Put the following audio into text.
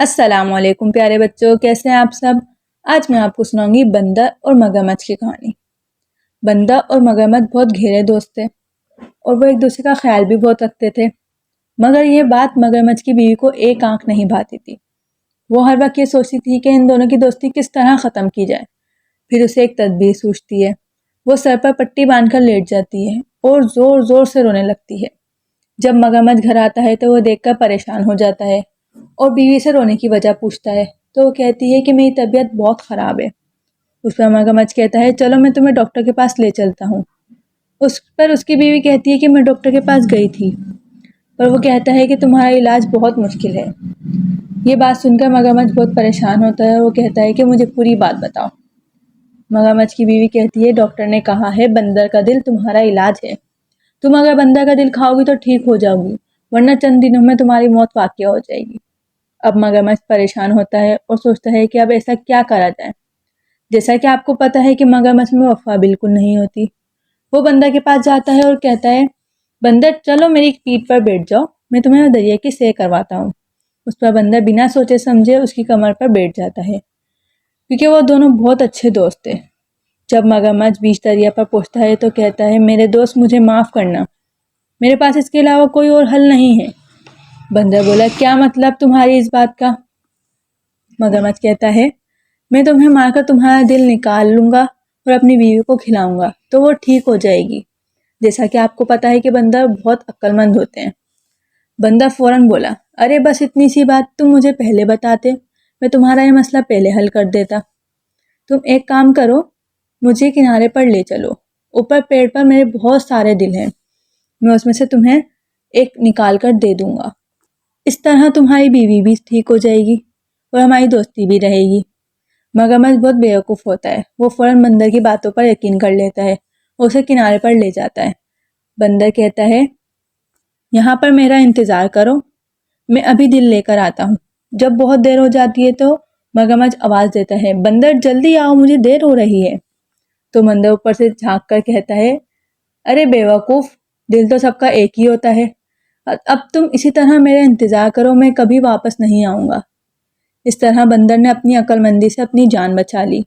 السلام علیکم پیارے بچوں، کیسے ہیں آپ سب؟ آج میں آپ کو سناؤں گی بندر اور مگرمچھ کی کہانی۔ بندر اور مگرمچھ بہت گہرے دوست تھے اور وہ ایک دوسرے کا خیال بھی بہت رکھتے تھے، مگر یہ بات مگرمچھ کی بیوی کو ایک آنکھ نہیں بھاتی تھی۔ وہ ہر وقت یہ سوچتی تھی کہ ان دونوں کی دوستی کس طرح ختم کی جائے۔ پھر اسے ایک تدبیر سوچتی ہے۔ وہ سر پر پٹی باندھ کر لیٹ جاتی ہے اور زور زور سے رونے لگتی ہے۔ جب مگرمچھ گھر آتا ہے تو وہ دیکھ کر پریشان ہو جاتا ہے اور بیوی سے رونے کی وجہ پوچھتا ہے تو وہ کہتی ہے کہ میری طبیعت بہت خراب ہے۔ اس پر مگرمچھ کہتا ہے چلو میں تمہیں ڈاکٹر کے پاس لے چلتا ہوں۔ اس پر اس کی بیوی کہتی ہے کہ میں ڈاکٹر کے پاس گئی تھی پر وہ کہتا ہے کہ تمہارا علاج بہت مشکل ہے۔ یہ بات سن کر مگرمچھ بہت پریشان ہوتا ہے اور وہ کہتا ہے کہ مجھے پوری بات بتاؤ۔ مگرمچھ کی بیوی کہتی ہے ڈاکٹر نے کہا ہے بندر کا دل تمہارا علاج ہے، تم اگر بندر کا دل کھاؤ گی تو ٹھیک ہو جاؤ گی ورنہ چند دنوں میں تمہاری موت واقع ہو جائے گی۔ اب مگرمچھ پریشان ہوتا ہے اور سوچتا ہے کہ اب ایسا کیا کرا جائے۔ جیسا کہ آپ کو پتا ہے کہ مگرمچھ میں وفا بالکل نہیں ہوتی۔ وہ بندر کے پاس جاتا ہے اور کہتا ہے بندر چلو میری پیٹھ پر بیٹھ جاؤ، میں تمہیں دریا کی سیر کرواتا ہوں۔ اس پر بندر بنا سوچے سمجھے اس کی کمر پر بیٹھ جاتا ہے کیونکہ وہ دونوں بہت اچھے دوست تھے۔ جب مگرمچھ بیچ دریا پر پہنچتا ہے تو کہتا ہے میرے دوست مجھے معاف کرنا، میرے پاس اس کے علاوہ کوئی اور حل نہیں ہے۔ بندر بولا کیا مطلب تمہاری اس بات کا؟ مگرمچھ کہتا ہے میں تمہیں مار کر تمہارا دل نکال لوں گا اور اپنی بیوی کو کھلاؤں گا تو وہ ٹھیک ہو جائے گی۔ جیسا کہ آپ کو پتا ہے کہ بندر بہت عقل مند ہوتے ہیں۔ بندر فوراً بولا ارے بس اتنی سی بات تم مجھے پہلے بتاتے، میں تمہارا یہ مسئلہ پہلے حل کر دیتا۔ تم ایک کام کرو، مجھے کنارے پر لے چلو، اوپر پیڑ پر میرے بہت سارے دل ہیں، میں اس میں سے تمہیں ایک نکال کر دے دوں گا۔ اس طرح تمہاری بیوی بھی ٹھیک ہو جائے گی اور ہماری دوستی بھی رہے گی۔ مگرمچھ بہت بیوقوف ہوتا ہے، وہ فوراً بندر کی باتوں پر یقین کر لیتا ہے اور اسے کنارے پر لے جاتا ہے۔ بندر کہتا ہے یہاں پر میرا انتظار کرو، میں ابھی دل لے کر آتا ہوں۔ جب بہت دیر ہو جاتی ہے تو مگرمچھ آواز دیتا ہے بندر جلدی آؤ مجھے دیر ہو رہی ہے۔ تو بندر اوپر سے جھانک کر کہتا ہے ارے بیوقوف، دل تو سب کا ایک ہی ہوتا ہے، اب تم اسی طرح میرا انتظار کرو، میں کبھی واپس نہیں آؤں گا۔ اس طرح بندر نے اپنی عقل مندی سے اپنی جان بچا لی۔